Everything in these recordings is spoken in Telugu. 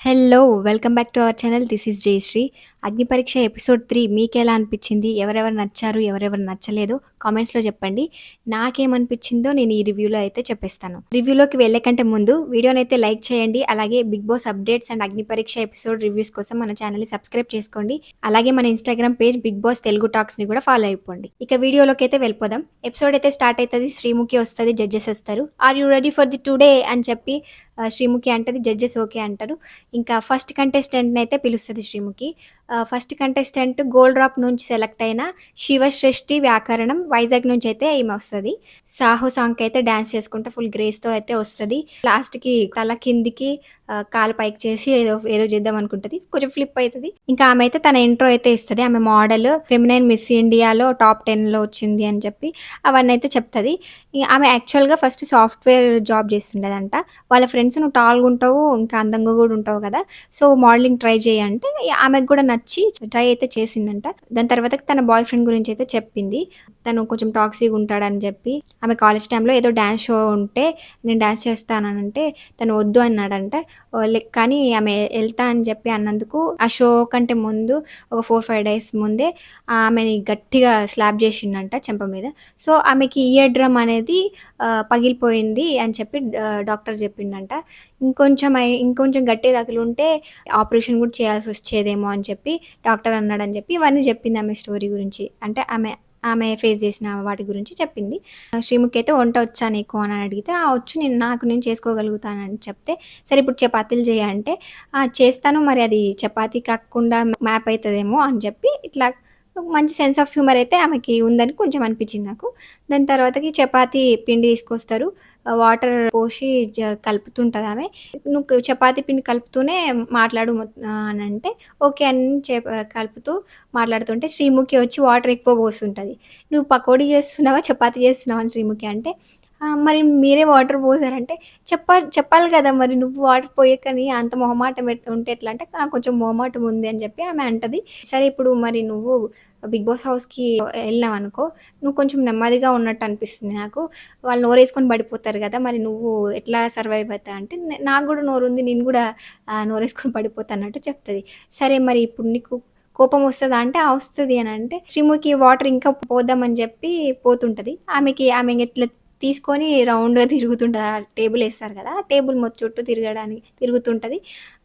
Hello! Welcome back to our channel. This is Jayashree. 'Agni Pariksha' episode 3 మీకెలా అనిపిచ్చింది? ఎవరెవరు నచ్చారు? ఎవరెవరు నచ్చలేదో కామెంట్స్‌లో చెప్పండి. నాకేమనిపిచ్చిందో నేను ఈ రివ్యూలో అయితే చెప్పేస్తాను. రివ్యూలోకి వెళ్ళే కంటే ముందు వీడియోనైతే లైక్ చేయండి. అలాగే 'బిగ్ బాస్' అప్డేట్స్ అండ్ 'అగ్ని పరీక్ష' ఎపిసోడ్ రివ్యూస్ కోసం మన ఛానల్‌ని సబ్స్క్రైబ్ చేసుకోండి. అలాగే మన Instagram page 'Bigg Boss Telugu టాక్స్‌ని' కూడా ఫాలో అయిపోండి. ఇక వీడియోలోకైతే వెళ్ళిపోదాం. ఎపిసోడ్ అయితే స్టార్ట్ అయితది. శ్రీముఖి వస్తది. జడ్జెస్ వస్తారు. Are you ready for the today అని చెప్పి శ్రీముఖి అంటది. జడ్జెస్ ఓకే అంటారు. ఇంకా ఫస్ట్ కంటెస్టెంట్‌ని అయితే పిలుస్తది Sreemukhi. First contestant gold drop నుంచి సెలెక్ట్ అయిన శివసృష్టి వ్యాకరణం వైజాగ్ నుంచి అయితే ఈమె వస్తది. సాహో సాంగ్‌కి అయితే డాన్స్ చేసుకుంటా ఫుల్ గ్రేస్‌తో అయితే వస్తది. లాస్ట్‌కి తల కిందికి కాలు పైకి చేసి ఏదో ఏదో చేద్దాం అనుకుంటది. కొంచెం ఫ్లిప్ అయితది. ఇంకా ఆమె అయితే తన ఇంట్రో అయితే ఇస్తది. ఆమె మోడల్ ఫెమినైన్ మిస్ ఇండియాలో టాప్ 10లో వచ్చింది అని చెప్పి అవన్నీ అయితే చెప్తది. ఆమె యాక్చువల్‌గా ఫస్ట్ సాఫ్ట్‌వేర్ జాబ్ చేస్తుండేదంట. వాళ్ళ ఫ్రెండ్స్ "నువ్వు టాల్‌గా ఉంటావు, ఇంకా అందంగా కూడా ఉంటావు కదా! సో, మోడలింగ్ ట్రై చెయ్యి" అంటే ఆమెకు కూడా నచ్చి ట్రై అయితే చేసిందంట. దాని తర్వాత తన బాయ్ ఫ్రెండ్ గురించి అయితే చెప్పింది. తను కొంచెం టాక్సీగా ఉంటాడని చెప్పి, ఆమె కాలేజ్ టైమ్‌లో ఏదో డాన్స్ షో ఉంటే నేను డాన్స్ చేస్తాననంటే తను వద్దు అన్నాడంట. కానీ ఆమె ఎళ్తా అని చెప్పి అన్నందుకు ఆ షో కంటే ముందు ఒక 4, 5 డేస్ ముందే ఆమెని గట్టిగా స్లాప్ చేసిండంట చెంప మీద. సో, ఆమెకి ఇయర్ డ్రమ్ అనేది పగిలిపోయింది అని చెప్పి డాక్టర్ చెప్పిండంట. ఇంకొంచెం గట్టిగా తగిలుంటే ఆపరేషన్ కూడా చేయాల్సొచ్చేదేమో అని చెప్పి డాక్టర్ అన్నాడని చెప్పి ఇవన్నీ చెప్పింది ఆమె స్టోరీ గురించి. అంటే ఆమె ఫేస్ చేసిన వాటి గురించి చెప్పింది. శ్రీముఖి అయితే "వంట వచ్చా నీకు" అని అడిగితే, "ఆ! వచ్చు నేను చేసుకోగలుగుతానని" చెప్తే, "సరే ఇప్పుడు చపాతీలు చెయ్యి" అంటే, "ఆ! చేస్తాను మరి అది చపాతీ కాకుండా మ్యాప్ అయితదేమో" అని చెప్పి ఇట్లా మంచి సెన్స్ ఆఫ్ హ్యూమర్ అయితే ఆమెకి ఉందని కొంచెం అనిపించింది నాకు. దాని తర్వాతకి చపాతీ పిండి తీసుకొస్తారు. వాటర్ పోసి కలుపుతుంటదామె. "నువ్వు చపాతీ పిండి కలుపుతూనే మాట్లాడు అనంటే, ఓకే అని కలుపుతూ మాట్లాడుతుంటే శ్రీముఖి వచ్చి వాటర్ ఎక్కువ పోస్తుంటది. "నువ్వు పకోడీ చేస్తున్నావా? చపాతీ చేస్తున్నావా?" అని శ్రీముఖి అంటే, మరి మీరే వాటర్ పోసారంటే, చెప్పాలి కదా! మరి నువ్వు వాటర్ పోయకని అంత మొహమాటం ఉంటే ఎట్లా" అంటే, కొంచెం మొహమాటం ఉంది" అని చెప్పి ఆమె అంటది. సరే ఇప్పుడు మరి నువ్వు బిగ్ బాస్ హౌస్‌కి ఎళ్ళినావనుకో, నువ్వు కొంచెం నెమ్మదిగా ఉన్నట్టు అనిపిస్తుంది నాకు. వాళ్ళు నోరేసుకొని పడిపోతారు గదా! మరి నువ్వు ఎట్లా సర్వైవ్ అయితా అంటే, నాకు గూడా నోరుంది. నేను గూడా నోరేసుకొని పడిపోతా అన్నట్టు చెప్తది. సరే మరి ఇప్పుడు నీకు కోపమొస్తదా అంటే, ఆ! వస్తది అనంటే, శ్రీముఖి వాటర్ ఇంకా పోద్దామని జెప్పి పోతుంటది. ఆమె ఇట్లా తీసుకొని రౌండ్‌గా తిరుగుతుంటది. ఆ టేబులేస్తారు గదా! ఆ టేబుల్ చుట్టూ తిరుగుతుంటది.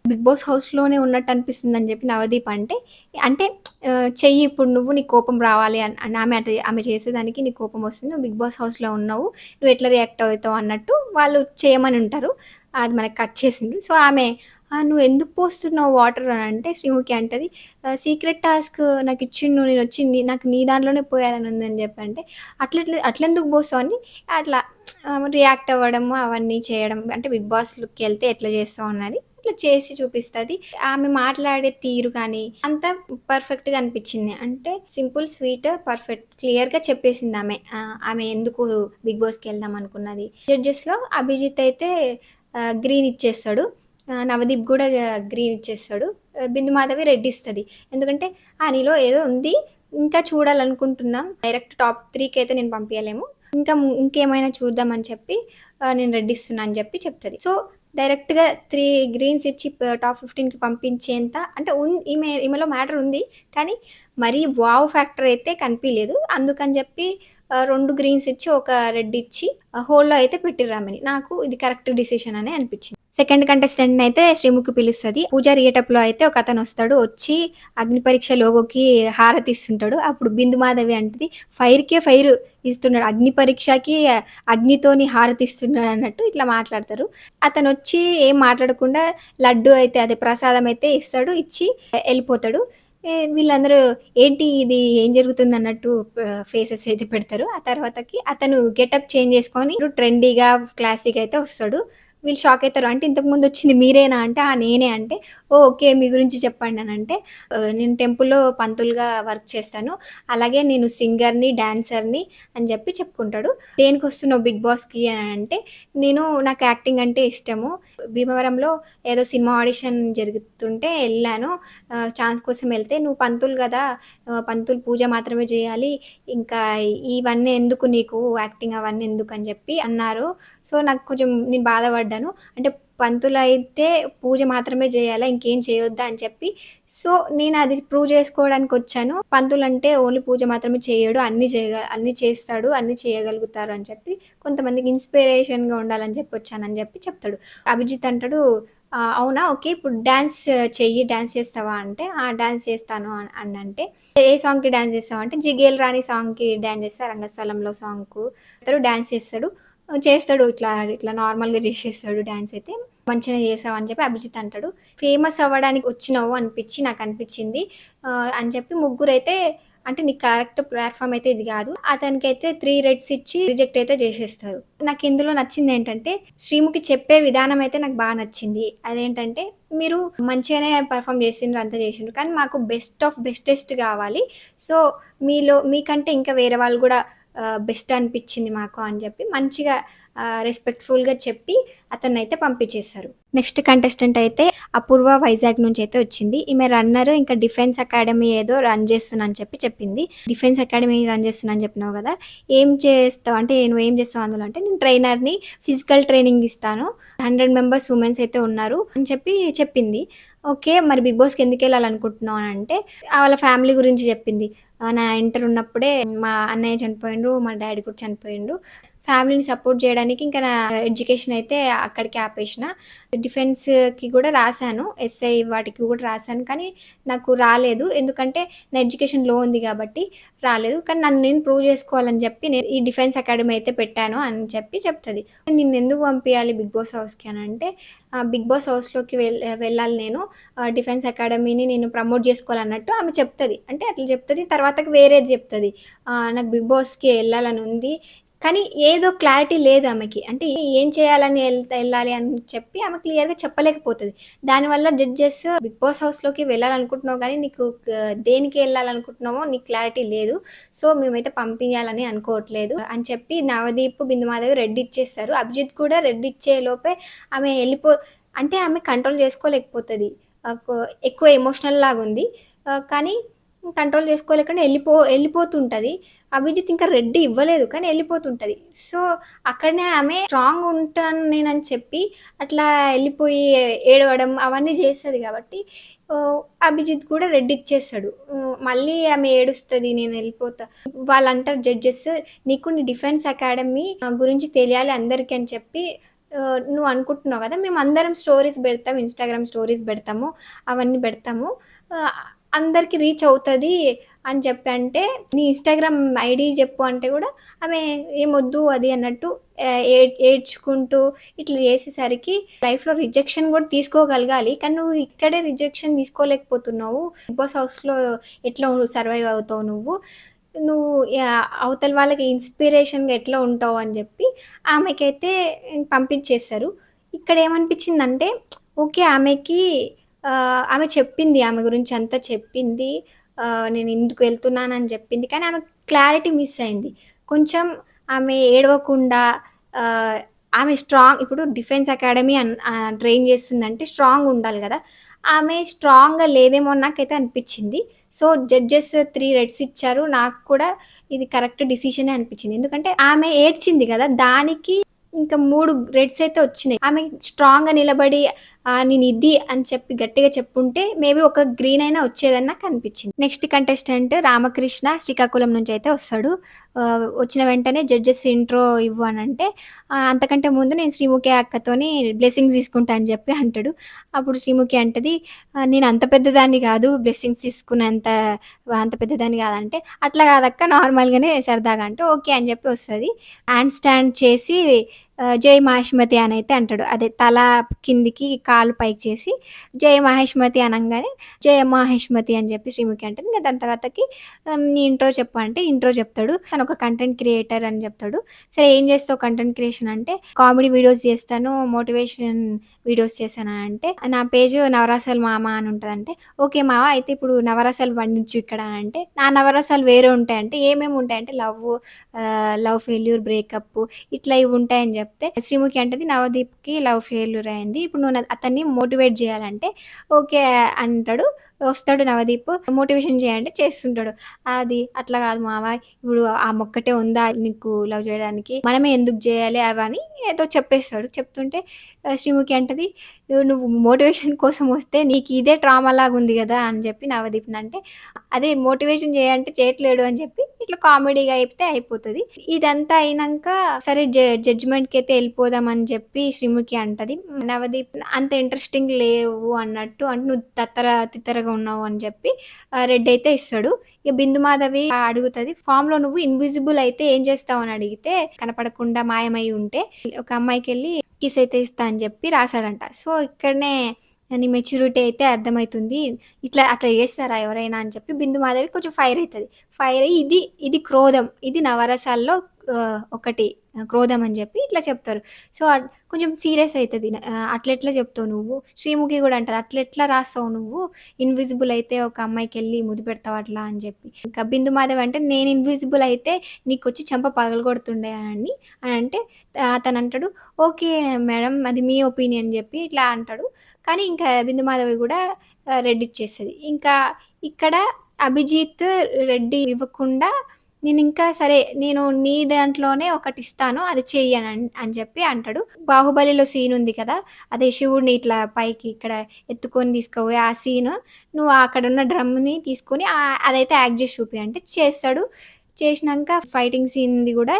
బిగ్ బాస్ హౌస్‌లోనే ఉన్నట్టు అనిపిస్తుందని జెప్పి నవదీప్ అంటే చెయ్యి ఇప్పుడు నువ్వు నీకు కోపం రావాలి ఆమె చేసేదానికి నీకు కోపం వస్తుంది. నువ్వు బిగ్ బాస్ హౌస్‌లో ఉన్నావు. నువ్వు ఎట్లా రియాక్ట్ అవుతావు అన్నట్టు వాళ్ళు చేయమని ఉంటారు. అది మనకి కట్ చేసిండ్రు. సో, ఆమె "నువ్వెందుకు పోస్తున్నావు వాటర్" అని అంటే శ్రీముఖి అంటది, "సీక్రెట్ టాస్క్ నాకిచ్చిండు. నేనొచ్చి నాకు నీ దాంట్లోనే పోయాలని ఉందని" చెప్పి అంటే, అట్లెందుకు పోస్తావు" అని అట్లా రియాక్ట్ అవ్వడము అవన్నీ చేయడం. అంటే బిగ్ బాస్ లుక్‌కెళ్తే ఎట్లా చేస్తావు అన్నది ఇట్లా చేసి చూపిస్తది. ఆమె మాట్లాడే తీరు కానీ అంతా పర్ఫెక్ట్‌గా అనిపిచ్చింది. అంటే సింపుల్, స్వీట్, పర్ఫెక్ట్ క్లియర్‌గా చెప్పేసిందామె. ఆమె ఎందుకు బిగ్ బాస్‌కెళ్దాం అనుకున్నది. జడ్జెస్‌లో అభిజిత్ అయితే గ్రీన్ ఇచ్చేస్తాడు. నవదీప్ గూడా గ్రీన్ ఇచ్చేస్తాడు. బిందు మాధవి రెడ్ ఇస్తది. ఎందుకంటే నీలో ఏదో ఉంది. ఇంకా చూడాలనుకుంటున్నాం. డైరెక్ట్ టాప్ 3కి అయితే నేను పంపియలేము. ఇంకేమైనా చూద్దాం అని చెప్పి నేను రెడ్ ఇస్తున్నా అని చెప్పి చెప్తది. సో, డైరెక్ట్‌గా 3 గ్రీన్స్ ఇచ్చి టాప్ 15కి పంపించేంత అంటే ఈమెలో మ్యాటర్ ఉంది. కానీ మరీ వావ్ ఫ్యాక్టర్ అయితే కనిపియలేదు. అందుకని చెప్పి 2 గ్రీన్స్ ఇచ్చి, ఒక రెడ్ ఇచ్చి హోల్డ్‌లో అయితే పెట్టిర్రామెని. నాకు ఇది కరెక్ట్ డిసిషన్ అనే అనిపించింది. సెకండ్ కంటెస్టెంట్‌నయితే శ్రీముఖి పిలుస్తది. పూజారి గెటప్‌లో అయితే ఒకతనొస్తాడు. వచ్చి అగ్ని పరీక్ష లోగోకి హారతిస్తుంటాడు. అప్పుడు బిందు మాధవి అంటది, "ఫైర్‌కే ఫైర్ ఇస్తున్నాడు. అగ్ని పరీక్షకి అగ్నితోని హారతిస్తున్నాడన్నట్టు" ఇట్లా మాట్లాడతారు. అతనొచ్చి ఏం మాట్లాడకుండా లడ్డు అయితే అదే ప్రసాదం అయితే ఇస్తాడు. ఇచ్చి ఎళ్ళిపోతాడు. వీళ్ళందరూ ఏంటి ఇది ఏం జరుగుతుందన్నట్టు ఫేసెస్ అయితే పెడతారు. ఆ తర్వాతకి అతను గెటప్ చేంజ్ చేసుకొని ట్రెండీగా, క్లాసీగా అయితే వస్తాడు. వీళ్ళు షాక్ అయితారు. అంటే ఇంతకుముందు వచ్చింది మీరేనా అంటే, "ఆ! నేనే" అంటే, "ఓహ్! ఓకే. మీ గురించి చెప్పండి" అనంటే, నేను టెంపుల్‌లో పంతులుగా వర్క్ చేస్తాను. అలాగే నేను సింగర్‌ని, డాన్సర్‌ని అని చెప్పి చెప్పుకుంటాడు. "దేనికొస్తున్నావు బిగ్ బాస్‌కి" అనంటే, నాకు యాక్టింగ్ అంటే ఇష్టము. భీమవరంలో ఏదో సినిమా ఆడిషన్ జరుగుతుంటే ఎళ్ళాను. ఛాన్స్ కోసం ఎళ్తే, "నువ్వు పంతులు గదా! పంతులు పూజ మాత్రమే జేయాలి. ఇంకా ఇవన్నీ ఎందుకు నీకు యాక్టింగ్ అవన్నీ ఎందుకు" అని జెప్పి అన్నారు. సో, నాకు కొంచెం నేను బాధపడ్డాను. అంటే పంతులైతే పూజ మాత్రమే జేయాలా ఇంకేం చేయొద్దా అని చెప్పి, సో, నేనది ప్రూవ్ జేసుకోవడానికొచ్చాను. పంతులంటే ఓన్లీ పూజ మాత్రమే చేయడు. అన్నీ చేస్తాడు. అన్నీ చేయగలుగుతారు అని చెప్పి, కొంతమందికి ఇన్‌స్పిరేషన్‌గా ఉండాలని చెప్పి వచ్చానని జెప్పి చెప్తాడు. అభిజిత్ అంటాడు, అవునా! ఓకే. ఇప్పుడు డాన్స్ చెయ్యి. డాన్స్ చేస్తావా?" అంటే, "ఆ! డాన్స్ చేస్తాను" అనంటే, "ఏ సాంగ్‌కి డాన్స్ చేస్తావు?" అంటే, 'జిగేల్ రాణి' సాంగ్‌కి డాన్స్ చేస్తా 'రంగస్థలంలో' సాంగ్‌కు. అతడు డాన్స్ చేస్తాడు. చేస్తాడు ఇట్లా నార్మల్‌గా చేసేస్తాడు డాన్స్ అయితే. "మంచిగానే చేసావు" అని చెప్పి అభిజిత్ అంటాడు. "ఫేమస్ అవ్వడానికి వచ్చినావు నాకనిపించింది" అని చెప్పి ముగ్గురైతే అంటే "నీకు కరెక్ట్ ప్లాట్‌ఫార్మ్ అయితే ఇది గాదు." అతనికైతే 3 రెడ్స్ ఇచ్చి రిజెక్ట్ అయితే చేసేస్తారు. నాకిందులో నచ్చిందేంటంటే, శ్రీముఖి చెప్పే విధానం అయితే నాకు బా నచ్చింది. అదేంటంటే, "మీరు మంచిగానే పెర్ఫార్మ్ చేసిండ్రు, అంతా చేసిండ్రు. కానీ మాకు బెస్ట్ ఆఫ్ బెస్టెస్ట్ గావాలి. సో, మీకంటే ఇంకా వేరే వాళ్ళు గూడా బెస్ట్ అనిపిచ్చింది మాకు" అని చెప్పి మంచిగా రెస్పెక్ట్‌ఫుల్‌గా చెప్పి అతన్నయితే పంపించేశారు. నెక్స్ట్ కంటెస్టెంట్ అయితే అపూర్వ వైజాగ్ నుంచయితే వచ్చింది. ఈమె రన్నర్ ఇంకా డిఫెన్స్ అకాడమీ ఏదో రన్ చేస్తున్నా అని చెప్పి చెప్పింది. డిఫెన్స్ అకాడమీ రన్ చేస్తున్నా అని చెప్పినావు గదా! ఏం చేస్తావు? అంటే నువ్వేం చేస్తావు అందులో అంటే, నేను ట్రైనర్‌ని, ఫిజికల్ ట్రైనింగ్ ఇస్తాను. 100 మెంబర్స్ వుమెన్స్ అయితే ఉన్నారు అని చెప్పి చెప్పింది. ఓకే. మరి 'బిగ్ బాస్‌కి' ఎందుకెళ్ళాలనుకుంటున్నావు అనంటే, వాళ్ళ ఫ్యామిలీ గురించి చెప్పింది. నా ఇంటర్ ఉన్నప్పుడే మా అన్నయ్య చనిపోయిండు. మా డ్యాడీ కూడా చనిపోయిండు. ఫ్యామిలీని సపోర్ట్ జేయడానికి ఇంకా నా ఎడ్యుకేషన్ అయితే అక్కడికే ఆపేసిన. డిఫెన్స్‌కి గూడా రాసాను. ఎస్ఐ వాటికి గూడా రాసాను. కానీ నాకు రాలేదు. ఎందుకంటే నా ఎడ్యుకేషన్ లో ఉంది గాబట్టి రాలేదు. కానీ నన్ను నేను ప్రూవ్ జేసుకోవాలని జెప్పి నేను ఈ డిఫెన్స్ అకాడమీ అయితే పెట్టాను అని చెప్పి చెప్తది. నిన్నెందుకు పంపియాలి బిగ్ బాస్ హౌస్‌కి అనంటే, బిగ్ బాస్ హౌస్‌లోకి వెళ్ళాలి నేను. డిఫెన్స్ అకాడమీని నేను ప్రమోట్ జేసుకోవాలన్నట్టు ఆమె చెప్తది. అంటే అట్లా చెప్తది. తర్వాతకి వేరేది జెప్తది. నాకు బిగ్ బాస్‌కి ఎళ్ళాలని ఉంది. కానీ ఏదో క్లారిటీ లేదు ఆమెకి. అంటే ఏం చేయాలని ఎళ్ళాలి అని చెప్పి ఆమె క్లియర్‌గా చెప్పలేకపోతది. దానివల్ల జడ్జెస్ బిగ్ బాస్ హౌస్‌లోకి వెళ్ళాలనుకుంటున్నావు గానీ, నీకు దేనికి ఎళ్ళాలనుకుంటున్నావో నీకు క్లారిటీ లేదు. సో, మేమైతే పంపియాలని అనుకోవట్లేదు అని చెప్పి నవదీప్, బిందుమాధవి రెడ్ ఇచ్చేస్తారు. అభిజిత్ కూడా రెడ్ ఇచ్చే లోపే ఆమె అంటే ఆమె కంట్రోల్ చేసుకోలేకపోతది. ఆహ్, కొ ఎక్కువ ఎమోషనల్ లాగుంది. కానీ కంట్రోల్ చేసుకోలేకుండా ఎళ్ళిపోతుంటది. అభిజిత్ ఇంకా రెడ్ ఇవ్వలేదు. కానీ ఎళ్ళిపోతుంటది. సో, అక్కడనే ఆమె స్ట్రాంగ్ ఉంటాను నేనని చెప్పి అట్లా ఎళ్ళిపోయి ఏడవడం అవన్నీ చేస్తది గాబట్టి అభిజిత్ కూడా రెడ్ ఇచ్చేస్తాడు. మళ్ళీ ఆమె ఏడుస్తది నేనెళ్ళిపోతా. వాళ్ళంటారు జడ్జెస్, "నీకు నీ డిఫెన్స్ అకాడమీ గురించి తెలియాలి అందరికి" అని చెప్పి నువ్వు అనుకుంటున్నావు గదా! మేమందరం స్టోరీస్ బెడతాం. ఇన్‌స్టాగ్రామ్ స్టోరీస్ బెడతాము. అవన్నీ బెడతాము. ఆహ్, అందరికి రీచ్ అవుతది అని చెప్పి అంటే, "నీ ఇన్‌స్టాగ్రామ్ ఐడీ జెప్పు" అంటే గూడా ఆమె ఏమొద్దు అది అన్నట్టు ఏడ్చుకుంటూ ఇట్లా చేసేసరికి లైఫ్‌లో రిజెక్షన్ గూడా తీసుకోగలగాలి. కానీ నువ్వు ఇక్కడే రిజెక్షన్ తీసుకోలేకపోతున్నావు. బిగ్ బాస్ హౌస్‌లో ఎట్లా సర్వైవ్ అవుతావు నువ్వు? నువ్వు అవతల వాళ్ళకి ఇన్‌స్పిరేషన్‌గా ఎట్లా ఉంటావు అని జెప్పి ఆమెకైతే పంపించేశారు. ఇక్కడేమనిపించిందంటే ఓకే. ఆమె చెప్పింది. ఆమె గురించి అంతా చెప్పింది. నేను ఇందుకు వెళ్తున్నానని జెప్పింది. కానీ ఆమెకు క్లారిటీ మిస్ అయింది. కొంచెం ఆమె ఏడవకుండా ఆహ్, ఆమె స్ట్రాంగ్ ఇప్పుడు డిఫెన్స్ అకాడమీ ట్రైన్ చేస్తుందంటే స్ట్రాంగ్ ఉండాలి గదా! ఆమె స్ట్రాంగ్‌గా లేదేమో అని నాకైతే అనిపిచ్చింది. సో, జడ్జెస్ 3 రెడ్స్ ఇచ్చారు. నాకు కూడా ఇది కరెక్ట్ డెసిషనే అనిపిచ్చింది. ఎందుకంటే ఆమె ఏడ్చింది గదా! దానికి ఇంకా 3 రెడ్స్ అయితే వచ్చినాయి. ఆమె స్ట్రాంగ్‌గా నిలబడి నేనిది అని చెప్పి గట్టిగా చెప్పుంటే మేబీ ఒక గ్రీన్ అయినా వచ్చేదని నాకనిపిచ్చింది. నెక్స్ట్ కంటెస్టెంట్ రామకృష్ణ శ్రీకాకుళం నుంచయితే వస్తాడు. వచ్చిన వెంటనే జడ్జెస్ ఇంట్రో ఇవ్వు అనంటే, అంతకంటే ముందు నేను శ్రీముఖి అక్కతోని బ్లెస్సింగ్స్ తీసుకుంటా అని చెప్పి అంటాడు. అప్పుడు శ్రీముఖి అంటది, నేను అంత పెద్దదాన్ని గాదు బ్లెస్సింగ్స్ తీసుకునేంత అంత పెద్దదాన్ని గాదంటే, అట్లా గాదక్క నార్మల్‌గానే సరదాగా అంటే, ఓకే అని చెప్పి వస్తది. హ్యాండ్ స్టాండ్ చేసి జై మహేష్మతి అనైతే అంటాడు. అదే తల కిందికి కాళ్ళు పైకి చేసి జై మహేష్మతి అనంగానే జయ మహేష్మతి అని చెప్పి శ్రీముఖి అంటది. ఇంక దాని తర్వాతకి నీ ఇంట్రో చెప్పు అంటే ఇంట్రో చెప్తాడు. తను ఒక కంటెంట్ క్రియేటర్ అని చెప్తాడు. సరే ఏం చేస్తావు కంటెంట్ క్రియేషన్ అంటే కామెడీ వీడియోస్ చేస్తాను, మోటివేషన్ వీడియోస్ చేశానంటే నా పేజ్ నవరసాల మామ అని ఉంటదంటే, ఓకే మావ అయితే ఇప్పుడు నవరసాలు పండించు ఇక్కడ అంటే, నా నవరసాలు వేరే ఉంటాయంటే ఏమేమి ఉంటాయంటే లవ్ ఫెయిల్యూర్, బ్రేకప్ ఇట్లా ఇవి ఉంటాయని చెప్తే శ్రీముఖి అంటది, "నవదీప్‌కి లవ్ ఫెయిల్యూర్ అయింది. ఇప్పుడు నువ్వు అతన్ని మోటివేట్ జేయాలంటే" ఓకే అంటాడు. వస్తాడు నవదీప్. మోటివేషన్ చేయంటే చేస్తుంటాడు. అది "అట్లా కాదు మావ, ఇప్పుడు ఆమొక్కటే ఉందా నీకు లవ్ చేయడానికి? మనమే ఎందుకు జేయాలి" అవని ఏదో చెప్పేస్తాడు. చెప్తుంటే శ్రీముఖి అంటది, నువ్వు మోటివేషన్ కోసం వస్తే నీకు ఇదే ట్రామా లాగుంది గదా!" అని చెప్పి నవదీప్‌నంటే, అదే మోటివేషన్ చేయంటే చేయట్లేడు అని చెప్పి ఇట్లా కామెడీగా చెప్తే అయిపోతది. ఇదంతా అయినంక సరే జడ్జ్‌మెంట్‌కైతే ఎళ్ళిపోదాం అని చెప్పి శ్రీముఖి అంటది. నవదీప్ అంత ఇంట్రెస్టింగ్ లేవు అన్నట్టు అంటే నువ్వు తిత్తరగా ఉన్నావు అని చెప్పి రెడ్ అయితే ఇస్తాడు. ఇక బిందు మాధవి అడుగుతది, "ఫామ్‌లో నువ్వు ఇన్విజిబుల్ అయితే ఏం చేస్తావు?" అని అడిగితే, కనపడకుండా మాయమై ఉంటే ఒక అమ్మాయికెళ్ళి కిస్ అయితే ఇస్తా అని చెప్పి రాసాడంట. సో, ఇక్కడనే నీ మెచ్యూరిటీ అయితే అర్థమైతుంది. అట్లా చేస్తారా ఎవరైనా అని చెప్పి బిందు మాధవి కొంచెం ఫైర్ అయితది. ఫైర్ అయ్యి ఇది క్రోధం. ఇది నవరసాల్లో ఒకటి క్రోధం అని చెప్పి ఇట్లా చెప్తారు. సో, కొంచెం సీరియస్ అయితది. అట్లెట్లా చెప్తావు నువ్వు? శ్రీముఖి గూడా అంటది. అట్లెట్లా రాస్తావు నువ్వు? ఇన్విజిబుల్ అయితే ఒక అమ్మాయికెళ్ళి ముద్దు పెడతావు అట్లా అని చెప్పి. ఇంకా బిందు మాధవి అంటే నేను ఇన్విజిబుల్ అయితే నీకొచ్చి చెంప పగలగొడుతుండే అని అంటే అతనంటాడు, "ఓకే మేడం అది మీ ఒపీనియన్" చెప్పి ఇట్లా అంటాడు. కానీ ఇంకా బిందు మాధవి గూడా రెడ్ ఇచ్చేస్తది. ఇంకా ఇక్కడ అభిజిత్ రెడ్ ఇవ్వకుండా నేనింకా సరే నేను నీ దాంట్లోనే ఒకటిస్తాను అది చెయ్యి అని చెప్పి అంటాడు. 'బాహుబలిలో' సీన్ ఉంది కదా! అదే శివుడిని ఇట్లా పైకి ఇక్కడ ఎత్తుకొని తీసుకుపోయి ఆ సీను నువ్వు అక్కడున్న డ్రమ్‌ని తీసుకొని అదైతే యాక్ట్ చేసి చూపి అంటే చేస్తాడు. చేసినంక ఫైటింగ్ సీన్‌ది గూడా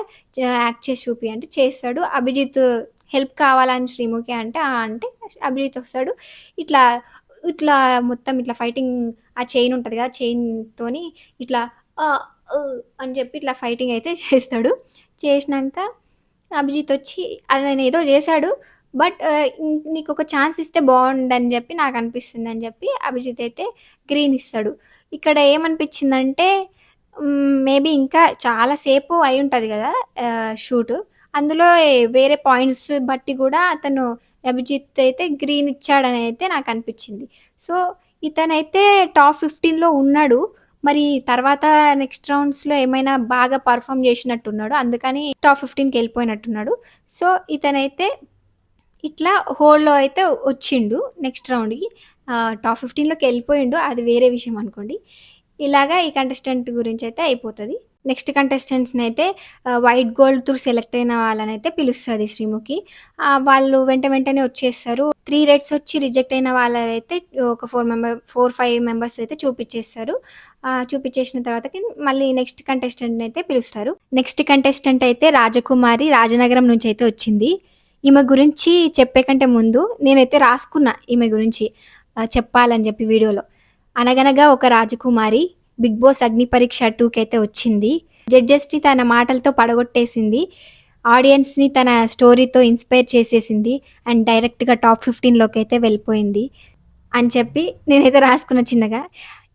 యాక్ట్ చేసి చూపి అంటే చేస్తాడు. అభిజిత్ హెల్ప్ కావాలని శ్రీముఖి అంటే అంటే అభిజిత్ వస్తాడు. ఇట్లా ఇట్లా మొత్తం ఇట్లా ఫైటింగ్ ఆ చైన్ ఉంటది కదా! చైన్‌తోని ఇట్లా ఆహ్, అని చెప్పి ఇట్లా ఫైటింగ్ అయితే చేస్తాడు. చేసినంక అభిజిత్ వచ్చి అతనేదో చేశాడు. బట్ నీకొక ఛాన్స్ ఇస్తే బావుండని చెప్పి నాకనిపిస్తుందని చెప్పి అభిజిత్ అయితే గ్రీన్ ఇస్తాడు. ఇక్కడ ఏమనిపించిందంటే మేబీ ఇంకా చాలా సేపు అయ్యుంటది గదా! షూటు. అందులో వేరే పాయింట్స్ బట్టి గూడా అతను అభిజిత్ అయితే గ్రీన్ ఇచ్చాడని అయితే నాకనిపిచ్చింది. సో, ఇతనైతే టాప్ 15లో ఉన్నాడు. మరి తర్వాత నెక్స్ట్ రౌండ్స్‌లో ఏమైనా బాగా పెర్ఫార్మ్ జేసినట్టున్నాడు. అందుకని టాప్ 15కెళ్ళిపోయినట్టున్నాడు. సో, ఇతనైతే ఇట్లా హోల్‌లో అయితే వచ్చిండు నెక్స్ట్ రౌండ్‌కి. టాప్ 15లోకెళ్ళిపోయిండు. అది వేరే విషయం అనుకోండి. ఇలాగా ఈ కంటెస్టెంట్ గురించయితే అయిపోతది. నెక్స్ట్ కంటెస్టెంట్స్‌నైతే వైట్ గోల్డ్ త్రూ సెలెక్ట్ అయిన వాళ్ళనైతే పిలుస్తది శ్రీముఖి. వాళ్ళు వెంటనే వచ్చేస్తారు. 3 రెడ్స్ వచ్చి రిజెక్ట్ అయిన వాళ్ళైతే ఒక 4, 5 మెంబర్స్ అయితే చూపిచ్చేస్తారు. చూపిచ్చేసిన తర్వాతకి మళ్ళీ నెక్స్ట్ కంటెస్టెంట్‌నైతే పిలుస్తారు. నెక్స్ట్ కంటెస్టెంట్ అయితే రాజకుమారి రాజనగరం నుంచయితే వచ్చింది. ఈమె గురించి చెప్పే కంటే ముందు నేనైతే రాసుకున్నా ఈమె గురించి చెప్పాలని జెప్పి వీడియోలో. అనగనగా ఒక రాజకుమారి 'బిగ్ బాస్ అగ్ని పరీక్ష 2'కైతే వచ్చింది. జడ్జెస్‌ని తన మాటలతో పడగొట్టేసింది. ఆడియన్స్‌ని తన స్టోరీతో ఇన్‌స్పైర్ చేసేసింది. అండ్ డైరెక్ట్‌గా టాప్ 15లోకైతే వెళ్ళిపోయింది అని చెప్పి నేనైతే రాసుకున్న చిన్నగా.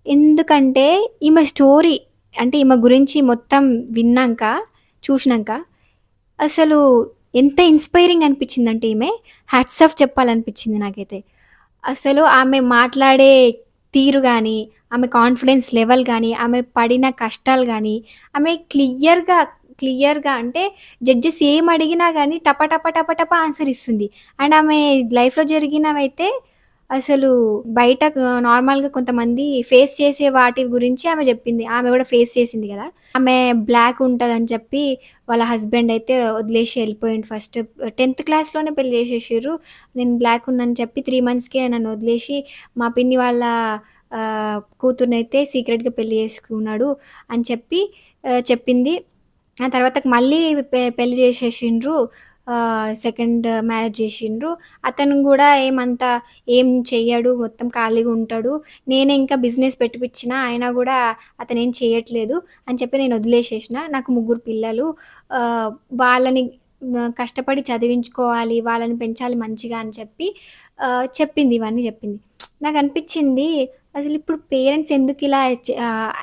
ఎందుకంటే ఈమె స్టోరీ అంటే ఈమె గురించి మొత్తం విన్నాంక, చూషినంక అసలు ఎంత ఇన్‌స్పైరింగ్ అనిపిచ్చిందంటే ఈమె హ్యాట్స్ ఆఫ్ చెప్పాలనిపిచ్చింది నాకైతే. అసలు ఆమె మాట్లాడే తీరు గానీ, ఆమె కాన్ఫిడెన్స్ లెవెల్ గానీ, ఆమె పడిన కష్టాలు గానీ, ఆమె క్లియర్‌గా అంటే జడ్జెస్ ఏమడిగినా గానీ టప టప టప టప ఆన్సర్ ఇస్తుంది. అండ్ ఆమె లైఫ్‌లో జరిగినవైతే అసలు బయట నార్మల్‌గా కొంతమంది ఫేస్ చేసే వాటి గురించి ఆమె జెప్పింది. ఆమె గూడా ఫేస్ చేసింది గదా! ఆమె బ్లాక్ ఉంటదని చెప్పి వాళ్ళ హస్బెండ్ అయితే వదిలేసి ఎళ్ళిపోయిండు ఫస్ట్. 10థ్ క్లాస్‌లోనే పెళ్లి చేసేసిర్రు. నేను బ్లాక్ ఉన్నానని చెప్పి 3 మంత్స్‌కే నన్ను వదిలేసి మా పిన్ని వాళ్ళ కూతురినైతే సీక్రెట్‌గా పెళ్లి చేసుకున్నాడు అని చెప్పి చెప్పింది. ఆ తర్వాతకి మళ్ళీ పెళ్లి చేసేసిండ్రు. సెకండ్ మ్యారేజ్ చేసిండ్రు. అతను గూడా ఏం చెయ్యడు. మొత్తం ఖాళీగా ఉంటాడు. నేనే ఇంకా బిజినెస్ పెట్టిపిచ్చినా అయినా గూడా అతనేం చేయట్లేదు అని చెప్పి నేను వదిలేసేసిన. నాకు ముగ్గురు పిల్లలు. ఆహ్, వాళ్ళని కష్టపడి చదివించుకోవాలి. వాళ్ళని పెంచాలి మంచిగా అని చెప్పి చెప్పింది. ఇవన్నీ చెప్పింది. నాకనిపిచ్చింది అసలిప్పుడు పేరెంట్స్ ఎందుకిలా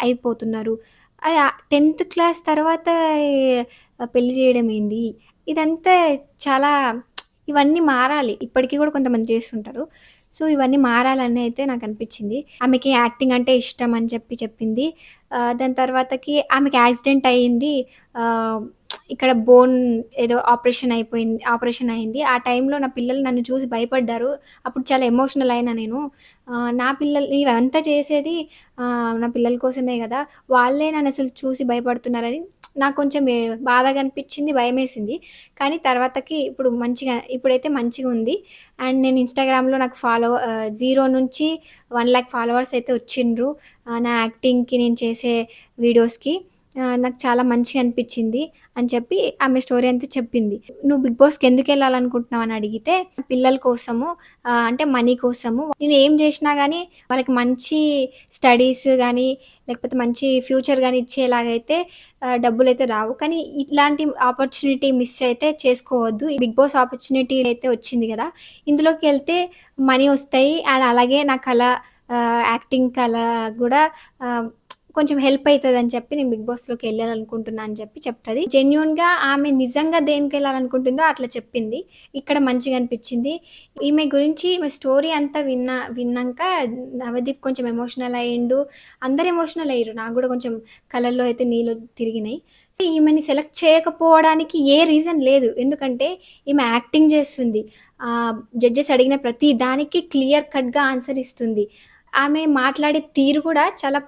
అయిపోతున్నారు? 10థ్ క్లాస్ తర్వాత పెళ్లి చేయడం ఏంది? ఇదంతా చాలా ఇవన్నీ మారాలి. ఇప్పటికి గూడా కొంతమంది చేస్తుంటారు. సో, ఇవన్నీ మారాలని అయితే నాకనిపిచ్చింది. ఆమెకి యాక్టింగ్ అంటే ఇష్టం అని చెప్పి చెప్పింది. దాని తర్వాతకి ఆమెకి యాక్సిడెంట్ అయింది. ఆహ్, ఇక్కడ బోన్ ఏదో ఆపరేషన్ అయింది. ఆ టైంలో నా పిల్లలు నన్ను చూసి భయపడ్డారు. అప్పుడు చాలా ఎమోషనల్ అయినా నేను. నా పిల్లలు ఇవంతా చేసేది నా పిల్లల కోసమే గదా! వాళ్ళే నన్నసలు చూసి భయపడుతున్నారని నాకు కొంచెం బాధగా అనిపిచ్చింది, భయమేసింది. కానీ తర్వాతకి ఇప్పుడైతే మంచిగుంది. అండ్ నేను ఇన్‌స్టాగ్రామ్‌లో నాకు 0 నుంచి 1,00,000 ఫాలోవర్స్ అయితే వచ్చిండ్రు. నా యాక్టింగ్‌కి నేను చేసే వీడియోస్‌కి. నాకు చాలా మంచిగా అనిపిచ్చింది అని చెప్పి ఆమె స్టోరీ అంతా చెప్పింది. "నువ్వు 'బిగ్ బాస్‌కి' ఎందుకెళ్ళాలనుకుంటున్నావు" అని అడిగితే, పిల్లల కోసము అంటే మనీ కోసము. నేను ఏం జేషినా గానీ వాళ్ళకి మంచి స్టడీస్ గానీ, లేకపోతే మంచి ఫ్యూచర్ గానీ ఇచ్చేలాగైతే డబ్బులైతే రావు. కానీ ఇట్లాంటి ఆపర్చునిటీ మిస్ అయితే చేసుకోవద్దు. ఈ 'బిగ్ బాస్' ఆపర్చునిటీ అయితే వచ్చింది గదా! ఇందులోకెళ్తే మనీ ఒస్తాయి. అండ్ అలాగే నా కళ యాక్టింగ్ కళ గూడా ఆహ్, కొంచెం హెల్ప్ అయితదని చెప్పి నేను 'బిగ్ బాస్‌లోకెళ్ళాలనుకుంటున్నా' అని చెప్పి చెప్తది. జెన్యూన్‌గా ఆమె నిజంగా దేనికెళ్ళాలనుకుంటుందో అట్లా చెప్పింది. ఇక్కడ మంచిగా అనిపిచ్చింది. ఈమె స్టోరీ అంతా విన్నాంక నవదీప్ కొంచెం ఎమోషనల్ అయ్యిండు. అందరూ ఎమోషనల్ అయ్యిర్రు. నాకు గూడా కొంచెం కళ్ళల్లో అయితే నీళ్ళు తిరిగినాయి. సో, ఈమెని సెలెక్ట్ చేయకపోవడానికి ఏ రీజన్ లేదు. ఎందుకంటే ఈమె యాక్టింగ్ జేస్తుంది. జడ్జెస్ అడిగిన ప్రతి దానికి క్లియర్ కట్‌గా ఆన్సర్ ఇస్తుంది. ఆమె మాట్లాడే తీరు గూడా చాలా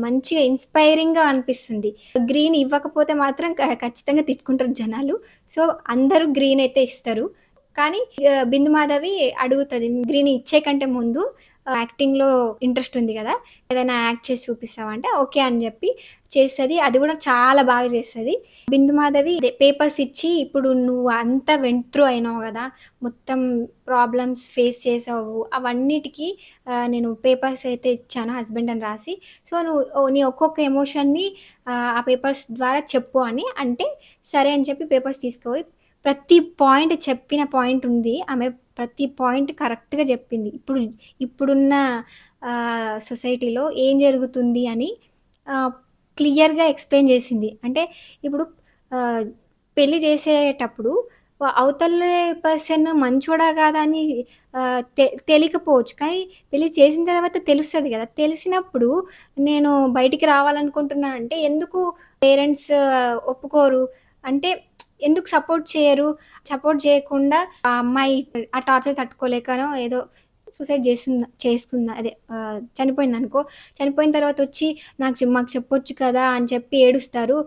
మంచిగా ఇన్‌స్పైరింగ్‌గా అనిపిస్తుంది. గ్రీన్ ఇవ్వకపోతే మాత్రం ఖచ్చితంగా తిట్టుకుంటారు జనాలు. సో, అందరూ గ్రీన్ అయితే ఇస్తారు. కానీ బిందు మాధవి అడుగుతది. గ్రీన్ ఇచ్చే కంటే ముందు యాక్టింగ్‌లో ఇంట్రెస్ట్ ఉంది గదా! ఏదైనా యాక్ట్ చేసి చూపిస్తావా? అంటే ఓకే అని జెప్పి చేస్తది. అది గూడా చాలా బాగా చేస్తది. బిందు మాధవి పేపర్స్ ఇచ్చి ఇప్పుడు నువ్వు అంతా వెంట్ త్రూ అయినావు గదా! మొత్తం ప్రాబ్లమ్స్ ఫేస్ చేసావు. అవన్నిటికి నేను పేపర్స్ అయితే ఇచ్చాను హస్బెండ్ అని రాసి. సో, నీ ఒక్కొక్క ఎమోషన్‌ని ఆ పేపర్స్ ద్వారా చెప్పు అని అంటే, సరే అని చెప్పి పేపర్స్ తీసుకుపోయి ప్రతి పాయింట్ చెప్పిన పాయింట్ ఉంది. ఆమె ప్రతి పాయింట్ కరెక్ట్‌గా జెప్పింది. ఇప్పుడున్న సొసైటీలో ఏం జరుగుతుంది అని ఆహ్, క్లియర్‌గా ఎక్స్‌ప్లెయిన్ జేసింది. అంటే ఇప్పుడు ఆహ్, పెళ్లి చేసేటప్పుడు అవతల పర్సన్ మంచోడా కాదా అని తెలీకపోవచ్చు. కానీ పెళ్లి చేసిన తర్వాత తెలుస్తది గదా! తెలిసినప్పుడు నేను బయటికి రావాలనుకుంటున్నా అంటే ఎందుకు పేరెంట్స్ ఒప్పుకోరు? అంటే ఎందుకు సపోర్ట్ చేయరు? సపోర్ట్ చేయకుండా ఆ అమ్మాయి ఆ టార్చర్ తట్టుకోలేకనో ఏదో సూసైడ్ చేసుకుందా అదే చనిపోయిందనుకో. చనిపోయిన తర్వాతొచ్చి మాకు చెప్పొచ్చు కదా! అని చెప్పి ఏడుస్తారు.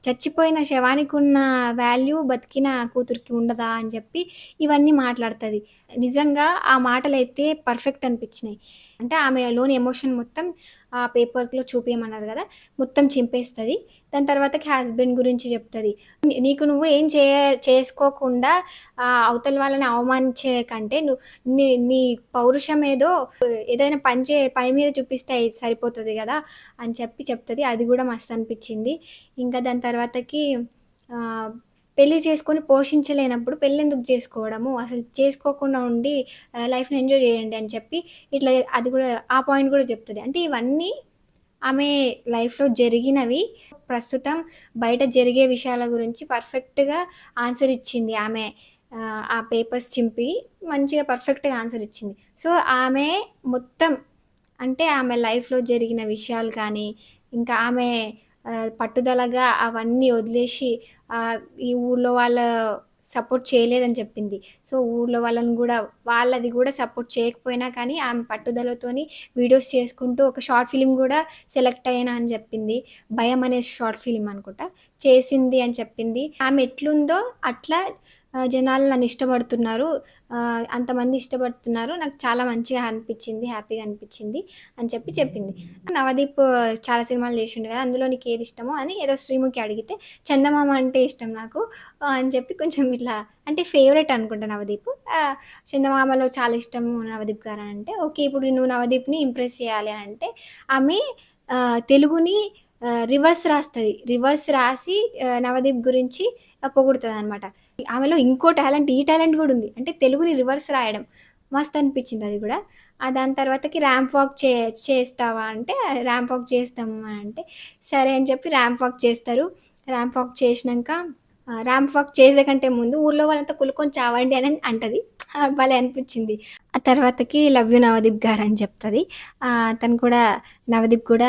చచ్చిపోయిన శవానికున్న వాల్యూ బతికిన కూతురికి ఉండదా? అని చెప్పి ఇవన్నీ మాట్లాడతది. నిజంగా ఆ మాటలైతే పర్ఫెక్ట్ అనిపించినాయి. అంటే ఆమెలోని ఎమోషన్ మొత్తం ఆ పేపర్‌లో చూపియమన్నారు గదా! మొత్తం చింపేస్తది. దాని తర్వాతకి హస్బెండ్ గురించి చెప్తది. నీకు నువ్వు ఏం చేసుకోకుండా అవతల వాళ్ళని అవమానించే కంటే నీ పౌరుషం ఏదైనా పని మీద చూపిస్తే సరిపోతది గదా! అని చెప్పి చెప్తది. అది గూడా మస్తనిపిచ్చింది. ఇంకా దాని తర్వాతకి ఆహ్, పెళ్లి చేసుకొని పోషించలేనప్పుడు పెళ్ళెందుకు చేసుకోవడము? అసలు చేసుకోకుండా ఉండి లైఫ్‌ని ఎంజాయ్ జేయండి అని చెప్పి ఇట్లా అది గూడా ఆ పాయింట్ గూడా చెప్తది. అంటే ఇవన్నీ ఆమె లైఫ్‌లో జరిగినవి. ప్రస్తుతం బయట జరిగే విషయాల గురించి పర్ఫెక్ట్‌గా ఆన్సర్ ఇచ్చింది ఆమె. ఆ పేపర్స్ చింపి మంచిగా పర్ఫెక్ట్‌గా ఆన్సర్ ఇచ్చింది. సో, ఆమె మొత్తం అంటే ఆమె లైఫ్‌లో జరిగిన విషయాలు కానీ, ఇంకా ఆమె పట్టుదలగా అవన్నీ వదిలేసి ఆహ్, ఈ ఊర్లో వాళ్ళ సపోర్ట్ చేయలేదని చెప్పింది. సో, ఊర్లో వాళ్ళది గూడా సపోర్ట్ చేయకపోయినా కానీ ఆమె పట్టుదలతోని వీడియోస్ చేసుకుంటూ ఒక షార్ట్ ఫిల్మ్ గూడా సెలెక్ట్ అయ్యాను అని జెప్పింది. 'భయం' అనే షార్ట్ ఫిల్మ్ అనుకుంటా. చేసింది అని చెప్పింది. ఆమె ఎట్లుందో అట్లా జనాలు నన్ను ఇష్టపడుతున్నారు. అంతమంది ఇష్టపడుతున్నారు. నాకు చాలా మంచిగా అనిపిచ్చింది. హ్యాపీగా అనిపిచ్చింది అని చెప్పి చెప్పింది. నవదీప్ చాలా సినిమాలు జేషిండు గదా! అందులో నీకేదిష్టమో అని ఏదో శ్రీముఖి అడిగితే, 'చందమామ అంటే ఇష్టం నాకు' అని చెప్పి కొంచెం ఇట్లా అంటే ఫేవరెట్ అనుకుంటా నవదీప్. 'చందమామలో చాలా ఇష్టము నవదీప్ గారు' అనంటే, ఓకే. ఇప్పుడు నువ్వు నవదీప్‌ని ఇంప్రెస్ చేయాలి అనంటే, ఆమె తెలుగుని రివర్స్ రాస్తది. రివర్స్ రాసి నవదీప్ గురించి పొగుడుతదనమాట. ఆమెలో ఇంకో టాలెంట్, ఈ టాలెంట్ గూడా ఉంది. అంటే తెలుగుని రివర్స్ రాయడం. మస్త్ అనిపించింది అది గూడా. దాని తర్వాతకి ర్యాంప్ వాక్ చేస్తావా అంటే, ర్యాంప్ వాక్ చేస్తాము అంటే, సరే అని చెప్పి ర్యాంప్ వాక్ చేస్తారు. ర్యాంప్ వాక్ చేసినంక ర్యాంప్ వాక్ చేసే కంటే ముందు ఊర్లో వాళ్ళంతా కులుకొని చావండి అని అంటది. భలే అనిపించింది. ఆ తర్వాతకి లవ్ యూ నవదీప్ గారని చెప్తది. తను కూడా నవదీప్ కూడా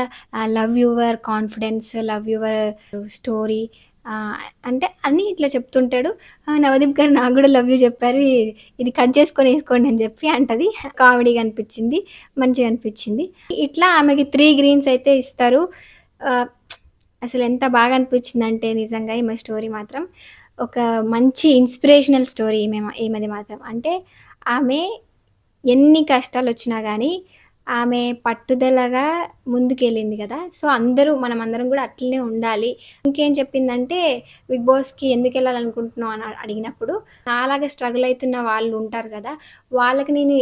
love your confidence, love your story అంటే అన్నీ ఇట్లా చెప్తుంటాడు. నవదీప్ గారు నాకు గూడా లవ్ యూ జెప్పారు. ఇది కట్ చేసుకొని ఏసుకోండి అని జెప్పి అంటది. కామెడీగా అనిపిచ్చింది. మంచిగా అనిపిచ్చింది. ఇట్లా ఆమెకి 3 గ్రీన్స్ అయితే ఇస్తారు. ఆహ్, అసలెంత బాగా అనిపిచ్చిందంటే నిజంగా ఈమె స్టోరీ మాత్రం ఒక మంచి ఇన్‌స్పిరేషనల్ స్టోరీ ఈమెది మాత్రం. అంటే ఆమె ఎన్ని కష్టాలొచ్చినా గానీ, ఆమె పట్టుదలగా ముందుకెళ్ళింది గదా! సో, మనమందరం గూడా అట్లనే ఉండాలి. ఇంకేం చెప్పిందంటే, 'బిగ్ బాస్‌కి ఎందుకెళ్ళాలనుకుంటున్నావు' అని అడిగినప్పుడు, నాలాగా స్ట్రగుల్ అయితున్న వాళ్ళుంటారు గదా! వాళ్ళకి నేను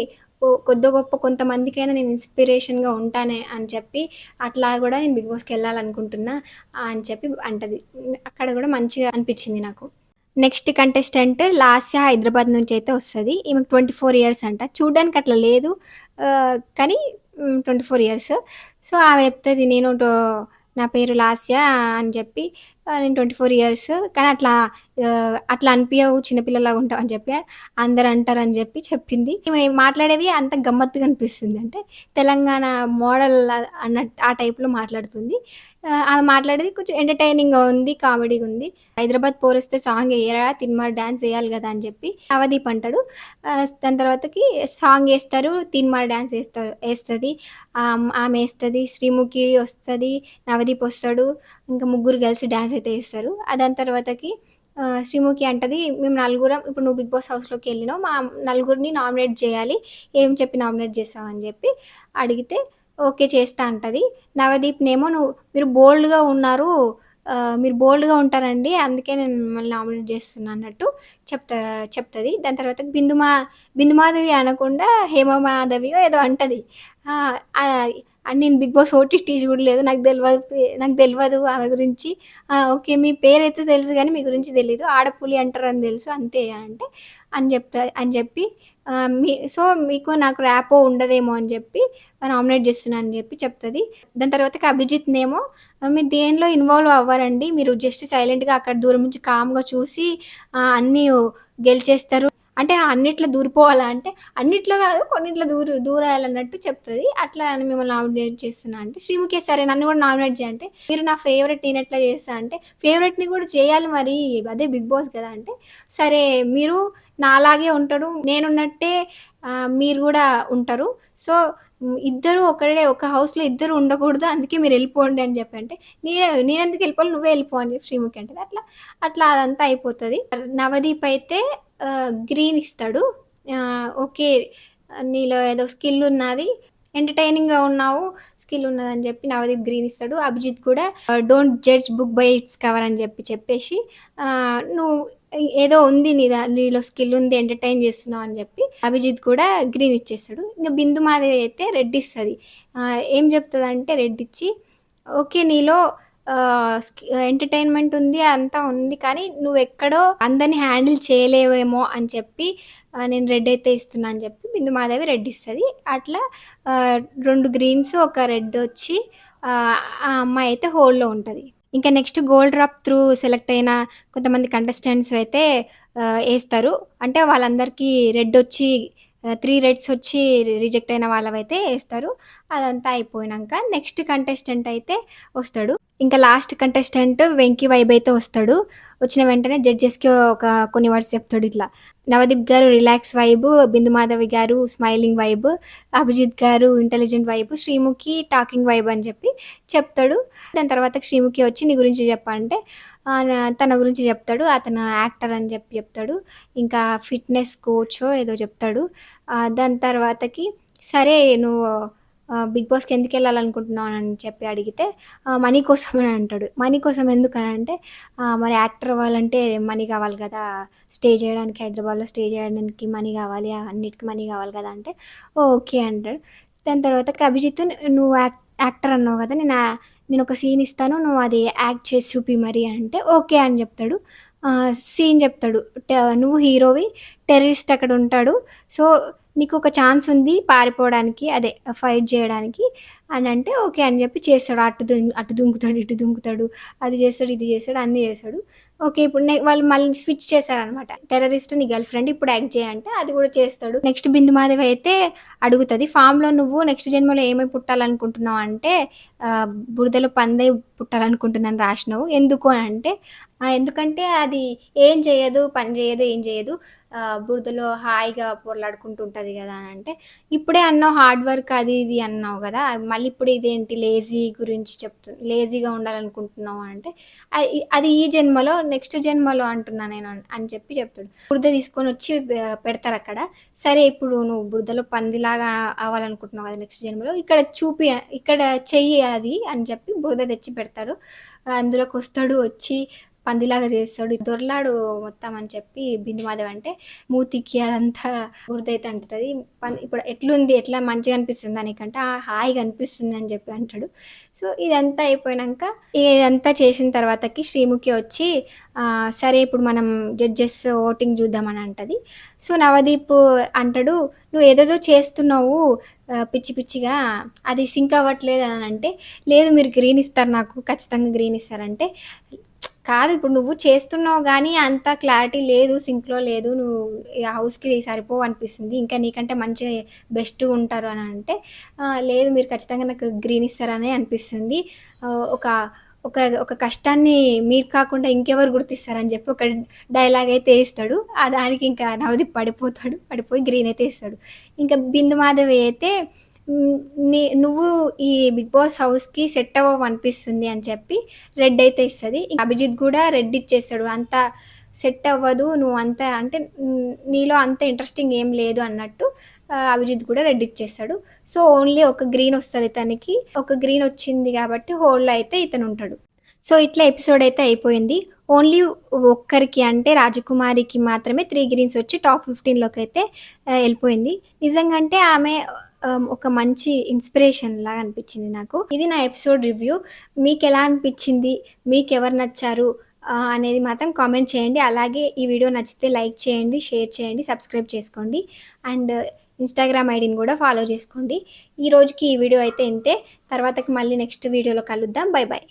కొద్దో గొప్పో కొంతమందికైనా నేను ఇన్‌స్పిరేషన్‌గా ఉంటానే అని చెప్పి, అట్లా గూడా నేను 'బిగ్ బాస్‌కెళ్ళాలనుకుంటున్నా' అని చెప్పి అంటది. అక్కడ గూడా మంచిగా అనిపిచ్చింది నాకు. నెక్స్ట్ కంటెస్టెంట్ లాస్య హైదరాబాద్ నుంచయితే వస్తది. ఈమెకు 24 ఇయర్స్ అంట. చూడ్డానికి అట్లా లేదు. కానీ 24 ఇయర్స్. సో, ఆమె చెప్తది నా పేరు లాస్య అని చెప్పి నేను 24 ఇయర్స్ కానీ అట్లా అనిపియవు చిన్న పిల్లలాగా ఉంటావు అని చెప్పి అందరూ అంటారని చెప్పి చెప్పింది. ఈమె మాట్లాడేవి అంత గమ్మత్తుగా అనిపిస్తుంది. అంటే తెలంగాణ మోడల్ ఆ టైప్‌లో మాట్లాడుతుంది. ఆమె మాట్లాడేది కొంచెం ఎంటర్‌టైనింగ్‌గా ఉంది. కామెడీగుంది. 'హైదరాబాద్ పోరొస్తే సాంగ్ ఎయ్యరా తీన్మార్ డాన్స్ ఎయ్యాలి గదా!' అని జెప్పి నవదీప్ అంటాడు. దాని తర్వాతకి సాంగ్ ఏస్తారు. తీన్మార్ డాన్స్ ఏస్తది. ఆమె ఏస్తది. శ్రీముఖి ఒస్తది. నవదీప్ ఒస్తాడు. ఇంకా ముగ్గురు కలిసి డాన్స్ అయితే ఏస్తారు. దాని తర్వాతకి శ్రీముఖి అంటది, "మేము నలుగురం ఇప్పుడు నువ్వు 'బిగ్ బాస్' హౌస్‌లోకి ఎళ్ళినావు. మా నలుగురిని నామినేట్ జేయాలి. ఏం చెప్పి నామినేట్ జేస్తావు?" అని జెప్పి అడిగితే, "ఓకే. చేస్తా" అంటది. నవదీప్‌నేమో మీరు బోల్డ్‌గా ఉన్నారు. మీరు బోల్డ్‌గా ఉంటారండి. అందుకే నేను మిమ్మల్ని నామినేట్ చేస్తున్నా అన్నట్టు చెప్తా చెప్తది. దాని తర్వాత బిందుమాధవి అనకుండా హేమమాధవియో ఏదో అంటది. ఆహ్, నేను 'బిగ్ బాస్' ఓటీటీ చూడలేదు. నాకు తెలవదు ఆమె గురించి. ఓకే. మీ పేరైతే తెలుసు గానీ మీ గురించి తెలీదు. ఆడపులి అంటారని తెలుసు అంతే అంటే అని చెప్పి మీకు నాకు ర్యాపో ఉండదేమో అని చెప్పి నామినేట్ చేస్తున్నా అని చెప్పి చెప్తది. దాని తర్వాతకి అభిజిత్‌నేమో మీరు దేనిలో ఇన్వాల్వ్ అవ్వరండి. మీరు జస్ట్ సైలెంట్‌గా అక్కడ దూరం నుంచి కామ్‌గా చూసి అన్నీ గెలిచేస్తారు. అంటే అన్నిట్లో దూరిపోవాలా అంటే, అన్నిట్లో గాదు కొన్నిట్లో దూరేయాలన్నట్టు చెప్తది. అట్లా అని మిమ్మల్ని నామినేట్ చేస్తున్నా అంటే, శ్రీముఖి సరే నన్ను గూడా నామినేట్ చేయి అంటే, మీరు నా ఫేవరెట్ నేనెట్లా చేస్తా అంటే, ఫేవరెట్‌ని గూడా చేయాలి మరి అదే బిగ్ బాస్ గదా! అంటే, సరే మీరు నాలాగే ఉంటారు. నేనున్నట్టే మీరు గూడా ఉంటారు. సో, ఇద్దరు ఒక హౌస్‌లో ఇద్దరు ఉండకూడదు. అందుకే మీరెళ్ళిపోండి అని జెప్పి అంటే, నేనెందుకు ఎళ్ళిపోవాలి నువ్వే ఎళ్ళిపో అని జెప్పి శ్రీముఖి అంటది. అట్లా అదంతా అయిపోతది. నవదీప్ అయితే గ్రీన్ ఇస్తాడు. ఓకే. నీలో ఏదో స్కిల్ ఉన్నది. ఎంటర్‌టైనింగ్‌గా ఉన్నావు. స్కిల్ ఉన్నదని జెప్పి నవదీప్ గ్రీన్ ఇస్తాడు. అభిజిత్ కూడా don't judge book by its cover అని చెప్పేసి నువ్వు ఏదో ఉంది నీలో స్కిల్ ఉంది. ఎంటర్‌టైన్ చేస్తున్నావు అని జెప్పి అభిజిత్ కూడా గ్రీన్ ఇచ్చేస్తాడు. ఇంక బిందు మాధవి అయితే రెడ్ ఇస్తది. ఏం చెప్తదంటే రెడ్ ఇచ్చి ఓకే. నీలో ఎంటర్‌టైన్‌మెంట్ ఉంది. అంతా ఉంది. కానీ నువ్వెక్కడో అందరిని హ్యాండిల్ చేయలేవేమో అని చెప్పి నేను రెడ్ అయితే ఇస్తున్నా అని చెప్పి బిందు మాధవి రెడ్ ఇస్తది. అట్లా 2 గ్రీన్స్, ఒక రెడ్ ఒచ్చి ఆ అమ్మాయి అయితే హోల్డ్‌లో ఉంటది. ఇంకా next gold drop through select అయిన కొంతమంది కంటెస్టెంట్స్ అయితే ఏస్తారు. అంటే వాళ్ళందరికీ రెడొచ్చి 3 రెడ్స్ ఒచ్చి రిజెక్ట్ అయిన వాళ్ళవైతే ఏస్తారు. అదంతా అయిపోయినంక నెక్స్ట్ కంటెస్టెంట్ అయితే వస్తాడు. ఇంకా లాస్ట్ కంటెస్టెంట్ 'వెంకీ వైబ్' అయితే వస్తాడు. వచ్చిన వెంటనే జడ్జెస్‌కి కొన్ని వర్డ్స్ చెప్తాడు ఇట్లా. నవదీప్ గారు రిలాక్స్ వైబ్, బిందు మాధవి గారు స్మైలింగ్ వైబ్, అభిజిత్ గారు intelligent vibe, Sreemukhi talking vibe అని చెప్పి చెప్తాడు. దాని తర్వాత శ్రీముఖి వచ్చి నీ గురించి చెప్పంటే తన గురించి చెప్తాడు. అతను యాక్టర్ అని చెప్తాడు. ఇంకా ఫిట్‌నెస్ కోచో ఏదో చెప్తాడు. దాని తర్వాతకి సరే నువ్వు 'బిగ్ బాస్‌కి ఎందుకెళ్ళాలనుకుంటున్నావు' అని చెప్పి అడిగితే మనీ కోసం అని అంటాడు. మనీ కోసం ఎందుకనంటే మరి యాక్టర్ అవ్వాలంటే మనీ కావాలి కదా! స్టే చేయడానికి హైదరాబాద్‌లో స్టే చేయడానికి మనీ కావాలి. అన్నిటికి మనీ కావాలి కదా! అంటే ఓకే అంటాడు. దాని తర్వాతకి అభిజిత్ నువ్వు యాక్టర్ అన్నావు కదా! నేనొక సీన్ ఇస్తాను. నువ్వు అది యాక్ట్ చేసి చూపి మరి అంటే ఓకే అని చెప్తాడు. సీన్ చెప్తాడు. నువ్వు హీరోవి టెర్రరిస్ట్ అక్కడ ఉంటాడు. సో, నీకొక ఛాన్స్ ఉంది పారిపోవడానికి అదే ఫైట్ జేయడానికి అనంటే ఓకే అని జెప్పి చేస్తాడు. అటు దుంకుతాడు, ఇటు దుంకుతాడు. అది జేస్తాడు, ఇది జేస్తాడు, అన్నీ జేస్తాడు. ఓకే. ఇప్పుడు వాళ్ళు మళ్ళీ స్విచ్ చేశారనమాట. టెర్రరిస్ట్ నీ గర్ల్ ఫ్రెండ్ ఇప్పుడు యాక్ట్ చేయి అంటే అది కూడా చేస్తాడు. నెక్స్ట్ బిందుమాధవి అయితే అడుగుతది. ఫామ్‌లో నువ్వు నెక్స్ట్ జన్మలో ఏమై పుట్టాలనుకుంటున్నావు అంటే బురదలో పందై పుట్టాలనుకుంటున్నాను రాసినావు. ఎందుకు అని అంటే ఎందుకంటే అది ఏం చేయదు, పని చేయదు, ఏం చేయదు. బురదలో హాయిగా పొర్లాడుకుంటూ ఉంటది గదా! అని అంటే ఇప్పుడే అన్నావు హార్డ్ వర్క్ అది ఇది అన్నావు గదా! మళ్ళీ ఇప్పుడు ఇదేంటి లేజీ గురించి లేజీగా ఉండాలనుకుంటున్నావు అంటే అది ఈ జన్మలో, నెక్స్ట్ జన్మలో అంటున్నా నేను అని చెప్పి చెప్తాడు. బురద తీసుకొనొచ్చి పెడతారక్కడ. సరే ఇప్పుడు నువ్వు బురదలో పందిలాగా అవ్వాలనుకుంటున్నావు కదా నెక్స్ట్ జన్మలో, ఇక్కడ చెయ్యి అది అని చెప్పి బురద తెచ్చి పెడతారు. అందులోకొస్తాడు వచ్చి పందిలాగా చేస్తాడు. దొర్లాడు మొత్తం అని చెప్పి బిందుమాధవ్ అంటే మూతికి అదంతా బురదైతే అంటుతది. ఇప్పుడు ఎట్లుంది? ఎట్లా మంచిగా అనిపిస్తుందా నీకంటే, హాయిగా అనిపిస్తుంది అని చెప్పి అంటాడు. సో, ఇదంతా అయిపోయినంక ఇదంతా చేసిన తర్వాతకి శ్రీముఖి వచ్చి సరే ఇప్పుడు మనం జడ్జెస్ ఓటింగ్ చూద్దామని అంటది. సో, నవదీప్ అంటాడు, "నువ్వు ఏదేదో చేస్తున్నావు పిచ్చి పిచ్చిగా అది సింక్ అవ్వట్లేదు" అని అంటే, "లేదు మీరు గ్రీన్ ఇస్తారు నాకు ఖచ్చితంగా గ్రీన్ ఇస్తారంటే" కాదు ఇప్పుడు నువ్వు చేస్తున్నావు గానీ అంత క్లారిటీ లేదు. సింక్‌లో లేదు. నువ్వు ఈ హౌస్‌కి సరిపోవు అనిపిస్తుంది. ఇంకా నీకంటే మంచిగా బెస్ట్‌గుంటారు అని అంటే, లేదు మీరు ఖచ్చితంగా నాకు గ్రీన్ ఇస్తారనే అనిపిస్తుంది. ఒక ఒక ఒక కష్టాన్ని మీరు కాకుండా ఇంకెవరు గుర్తిస్తారని చెప్పి ఒక డైలాగ్ అయితే ఏస్తాడు. దానికి ఇంకా నవదీప్ పడిపోతాడు. పడిపోయి గ్రీన్ అయితే ఇస్తాడు. ఇంకా బిందు మాధవి అయితే హ్మ్. నువ్వు ఈ 'బిగ్ బాస్' హౌస్‌కి సెట్ అవ్వవు అనిపిస్తుంది అని చెప్పి రెడ్ అయితే ఇస్తది. అభిజిత్ గూడా రెడ్ ఇచ్చేస్తాడు. అంత సెట్ అవ్వదు. నువ్వు అంత అంటే నీలో అంత ఇంట్రెస్టింగ్ ఏం లేదు అన్నట్టు అభిజిత్ కూడా రెడ్ ఇచ్చేస్తాడు. సో, ఓన్లీ ఒక గ్రీన్ ఒస్తది తనకి. ఒక గ్రీన్ వచ్చింది గాబట్టి హోల్డ్‌లో అయితే ఇతనుంటాడు. సో, ఇట్లా ఎపిసోడ్ అయితే అయిపోయింది. ఓన్లీ ఒక్కరికి అంటే రాజకుమారికి మాత్రమే 3 గ్రీన్స్ వచ్చి టాప్ 15లోకైతే ఎళ్ళిపోయింది. నిజంగా అంటే ఆమె ఒక మంచి ఇన్‌స్పిరేషన్ లాగా అనిపించింది నాకు. ఇది నా ఎపిసోడ్ రివ్యూ. మీకెలా అనిపించింది? మీకెవరు నచ్చారు? అనేది మాత్రం కామెంట్ చేయండి. అలాగే ఈ వీడియో నచ్చితే లైక్ చేయండి, షేర్ చేయండి, సబ్స్క్రైబ్ చేసుకోండి. అండ్ ఇన్‌స్టాగ్రామ్ ఐడీని గూడా ఫాలో చేసుకోండి. ఈ రోజుకి ఈ వీడియో అయితే ఇంతే. తర్వాతకి మళ్ళీ నెక్స్ట్ వీడియోలో కలుద్దాం. By by.